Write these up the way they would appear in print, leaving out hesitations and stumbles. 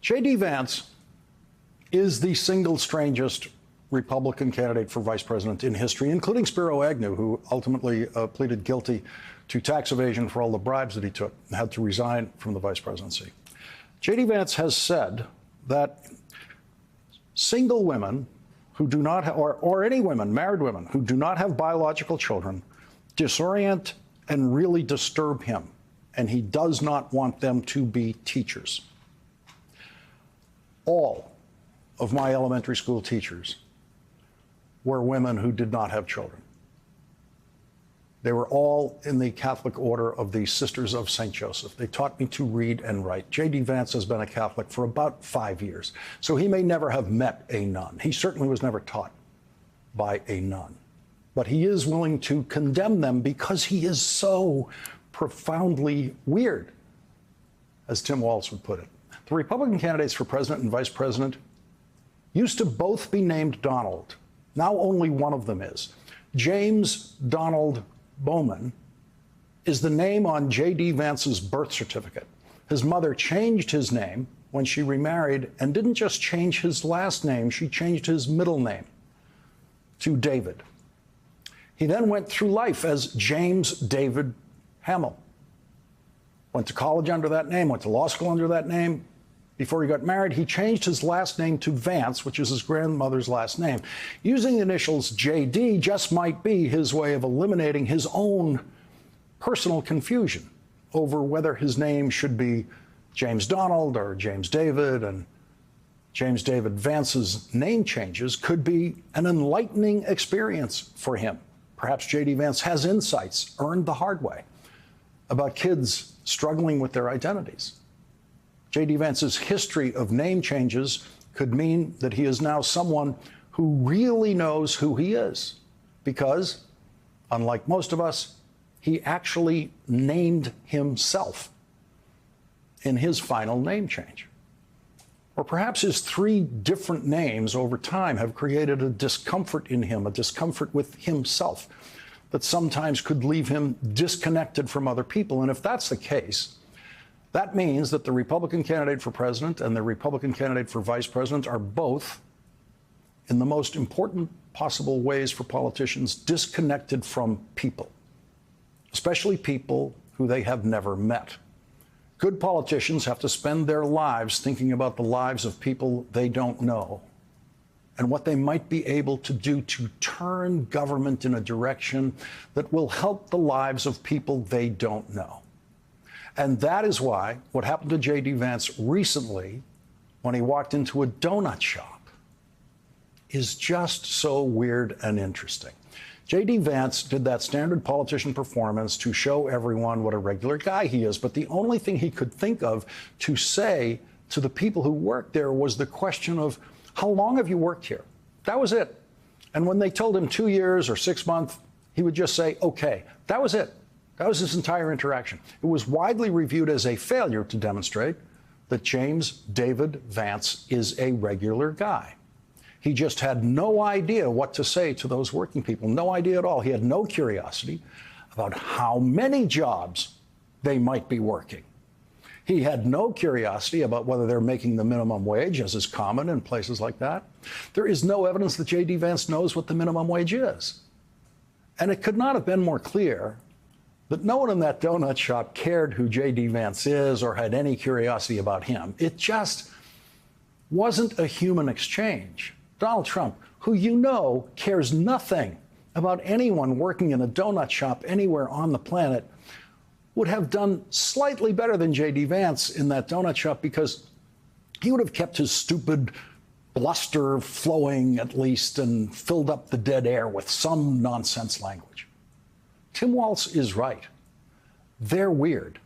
J.D. Vance is the single strangest Republican candidate for vice president in history, including Spiro Agnew, who ultimately pleaded guilty to tax evasion for all the bribes that he took and had to resign from the vice presidency. J.D. Vance has said that single women who do not have, or any women, married women, who do not have biological children, disorient and really disturb him, and he does not want them to be teachers. All of my elementary school teachers were women who did not have children. They were all in the Catholic order of the Sisters of St. Joseph. They taught me to read and write. J.D. Vance has been a Catholic for about 5 years, so he may never have met a nun. He certainly was never taught by a nun. But he is willing to condemn them because he is so profoundly weird, as Tim Walz would put it. The Republican candidates for president and vice president used to both be named Donald. Now only one of them is. James Donald Bowman is the name on J.D. Vance's birth certificate. His mother changed his name when she remarried and didn't just change his last name, she changed his middle name to David. He then went through life as James David Hamill. Went to college under that name, went to law school under that name. Before he got married, he changed his last name to Vance, which is his grandmother's last name. Using the initials JD just might be his way of eliminating his own personal confusion over whether his name should be James Donald or James David. And James David Vance's name changes could be an enlightening experience for him. Perhaps J.D. Vance has insights earned the hard way about kids struggling with their identities. J.D. Vance's history of name changes could mean that he is now someone who really knows who he is, because, unlike most of us, he actually named himself in his final name change. Or perhaps his 3 different names over time have created a discomfort in him, a discomfort with himself that sometimes could leave him disconnected from other people. And if that's the case, that means that the Republican candidate for president and the Republican candidate for vice president are both, in the most important possible ways for politicians, disconnected from people, especially people who they have never met. Good politicians have to spend their lives thinking about the lives of people they don't know and what they might be able to do to turn government in a direction that will help the lives of people they don't know. And that is why what happened to J.D. Vance recently when he walked into a donut shop is just so weird and interesting. J.D. Vance did that standard politician performance to show everyone what a regular guy he is. But the only thing he could think of to say to the people who worked there was the question of, how long have you worked here? That was it. And when they told him 2 years or 6 months, he would just say, okay, that was it. That was his entire interaction. It was widely reviewed as a failure to demonstrate that James David Vance is a regular guy. He just had no idea what to say to those working people, no idea at all. He had no curiosity about how many jobs they might be working. He had no curiosity about whether they're making the minimum wage, as is common in places like that. There is no evidence that J.D. Vance knows what the minimum wage is. And it could not have been more clear that no one in that donut shop cared who J.D. Vance is or had any curiosity about him. It just wasn't a human exchange. Donald Trump, who you know cares nothing about anyone working in a donut shop anywhere on the planet, would have done slightly better than J.D. Vance in that donut shop, because he would have kept his stupid bluster flowing at least and filled up the dead air with some nonsense language. Tim Walz is right. They're weird.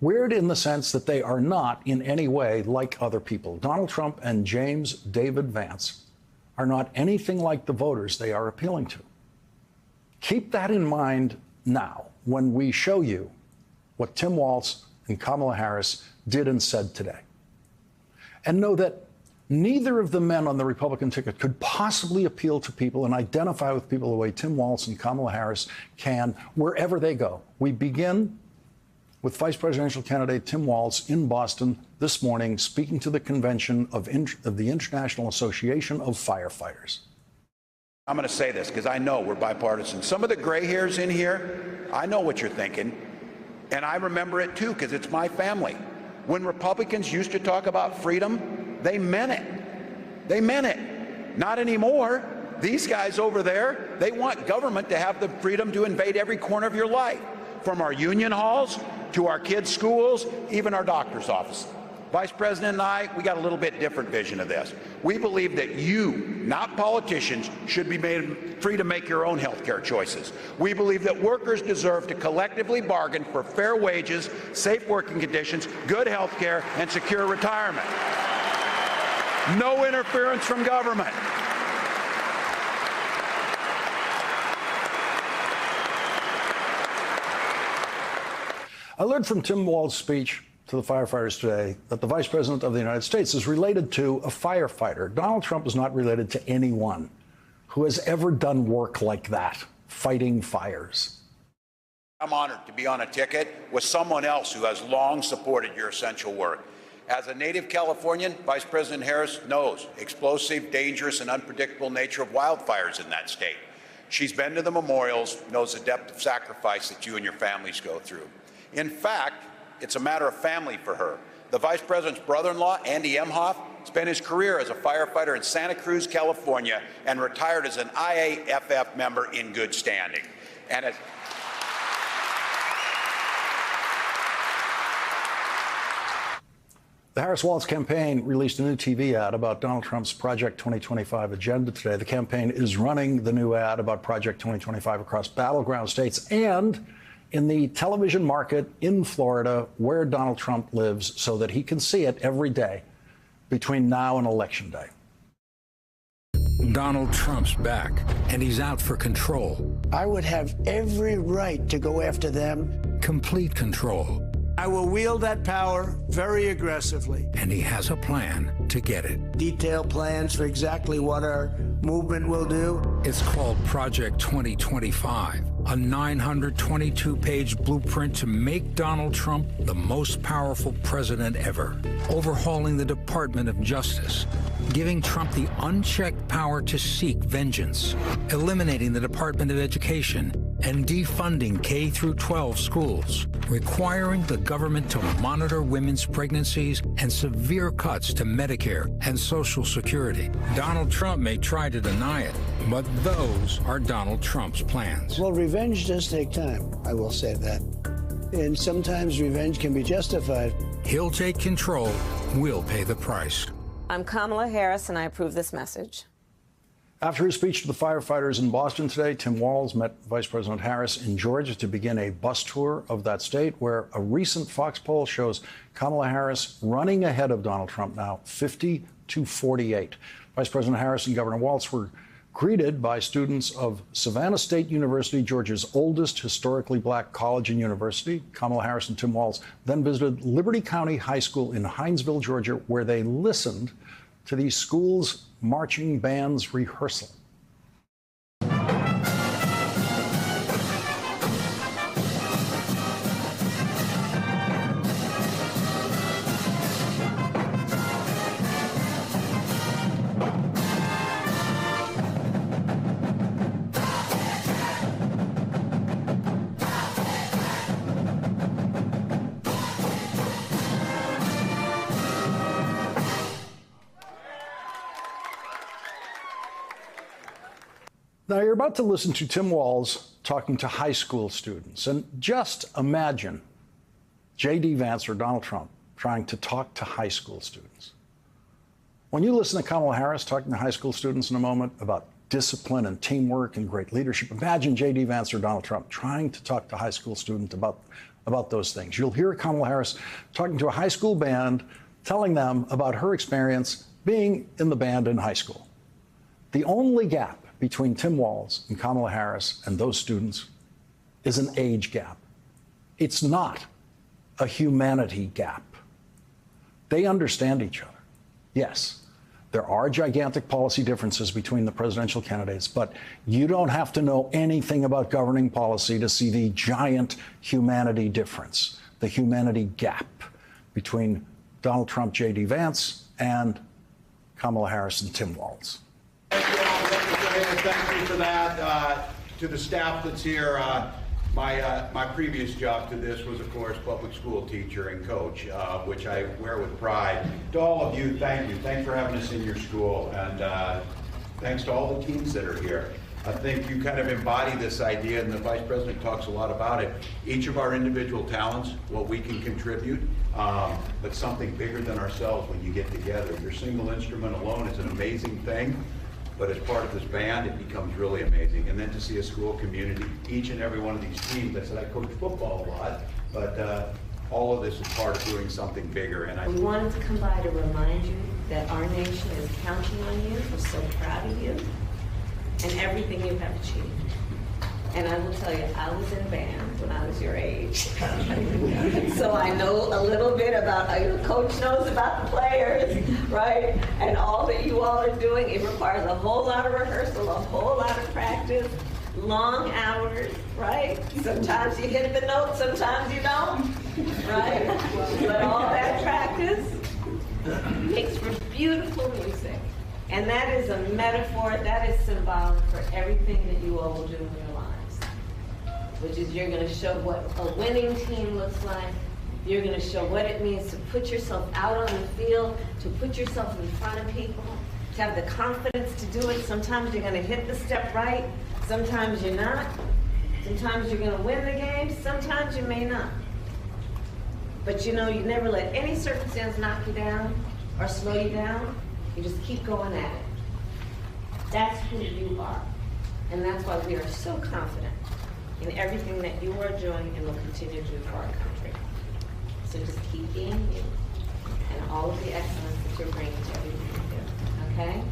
Weird in the sense that they are not in any way like other people. Donald Trump and James David Vance are not anything like the voters they are appealing to. Keep that in mind now when we show you what Tim Walz and Kamala Harris did and said today. And know that neither of the men on the Republican ticket could possibly appeal to people and identify with people the way Tim Walz and Kamala Harris can wherever they go. We begin with Vice Presidential candidate Tim Walz in Boston this morning, speaking to the convention of the International Association of Firefighters. I'm going to say this because I know we're bipartisan. Some of the gray hairs in here, I know what you're thinking, and I remember it too because it's my family. When Republicans used to talk about freedom, they meant it. They meant it. Not anymore. These guys over there, they want government to have the freedom to invade every corner of your life, from our union halls to our kids' schools, even our doctor's office. Vice President and I, we got a little bit different vision of this. We believe that you, not politicians, should be made free to make your own health care choices. We believe that workers deserve to collectively bargain for fair wages, safe working conditions, good health care, and secure retirement. No interference from government. I learned from Tim Walz's speech to the firefighters today that the Vice President of the United States is related to a firefighter. Donald Trump is not related to anyone who has ever done work like that, fighting fires. I'm honored to be on a ticket with someone else who has long supported your essential work. As a native Californian, Vice President Harris knows explosive, dangerous, and unpredictable nature of wildfires in that state. She's been to the memorials, knows the depth of sacrifice that you and your families go through. In fact, it's a matter of family for her. The Vice President's brother-in-law, Andy Emhoff, spent his career as a firefighter in Santa Cruz, California, and retired as an IAFF member in good standing. And the Harris-Walz campaign released a new TV ad about Donald Trump's Project 2025 agenda today. The campaign is running the new ad about Project 2025 across battleground states and in the television market in Florida, where Donald Trump lives, so that he can see it every day between now and Election Day. Donald Trump's back, and he's out for control. I would have every right to go after them. Complete control. I will wield that power very aggressively. And he has a plan to get it. Detailed plans for exactly what our movement will do. It's called Project 2025, a 922-page blueprint to make Donald Trump the most powerful president ever. Overhauling the Department of Justice, giving Trump the unchecked power to seek vengeance, eliminating the Department of Education, and defunding K-12 schools, requiring the government to monitor women's pregnancies, and severe cuts to Medicare and Social Security. Donald Trump may try to deny it, but those are Donald Trump's plans. Well, revenge does take time, I will say that. And sometimes revenge can be justified. He'll take control. We'll pay the price. I'm Kamala Harris, and I approve this message. After his speech to the firefighters in Boston today, Tim Walz met Vice President Harris in Georgia to begin a bus tour of that state, where a recent Fox poll shows Kamala Harris running ahead of Donald Trump now, 50-48. Vice President Harris and Governor Walz were greeted by students of Savannah State University, Georgia's oldest historically black college and university. Kamala Harris and Tim Walz then visited Liberty County High School in Hinesville, Georgia, where they listened to the school's marching band's rehearsal. Now, you're about to listen to Tim Walz talking to high school students. And just imagine J.D. Vance or Donald Trump trying to talk to high school students. When you listen to Kamala Harris talking to high school students in a moment about discipline and teamwork and great leadership, imagine J.D. Vance or Donald Trump trying to talk to high school students about those things. You'll hear Kamala Harris talking to a high school band, telling them about her experience being in the band in high school. The only gap between Tim Walz and Kamala Harris and those students is an age gap. It's not a humanity gap. They understand each other. Yes, there are gigantic policy differences between the presidential candidates, but you don't have to know anything about governing policy to see the giant humanity difference the humanity gap between Donald Trump, J.D. Vance, and Kamala Harris and Tim Walz. Thank you all. Thank you for that. To the staff that's here, my previous job to this was, of course, public school teacher and coach, which I wear with pride. To all of you, thank you. Thanks for having us in your school, and thanks to all the teams that are here. I think you kind of embody this idea, and the Vice President talks a lot about it. Each of our individual talents, what we can contribute, but something bigger than ourselves when you get together. Your single instrument alone is an amazing thing, but as part of this band, it becomes really amazing. And then to see a school community, each and every one of these teams, I said I coach football a lot, but all of this is part of doing something bigger. And We wanted to come by to remind you that our nation is counting on you. We're so proud of you and everything you have achieved. And I will tell you, I was in band when I was your age. So I know a little bit about, your coach knows about the players, right? And all that you all are doing, it requires a whole lot of rehearsal, a whole lot of practice, long hours, right? Sometimes you hit the note, sometimes you don't, right? But all that practice makes for beautiful music. And that is a metaphor, that is symbolic for everything that you all will do in your lives. Which is you're going to show what a winning team looks like. You're going to show what it means to put yourself out on the field, to put yourself in front of people, to have the confidence to do it. Sometimes you're going to hit the step right. Sometimes you're not. Sometimes you're going to win the game. Sometimes you may not. But you know, you never let any circumstance knock you down or slow you down. You just keep going at it. That's who you are. And that's why we are so confident in everything that you are doing and will continue to do for our country. So just keep being you and all of the excellence that you're bringing to everything you do, okay?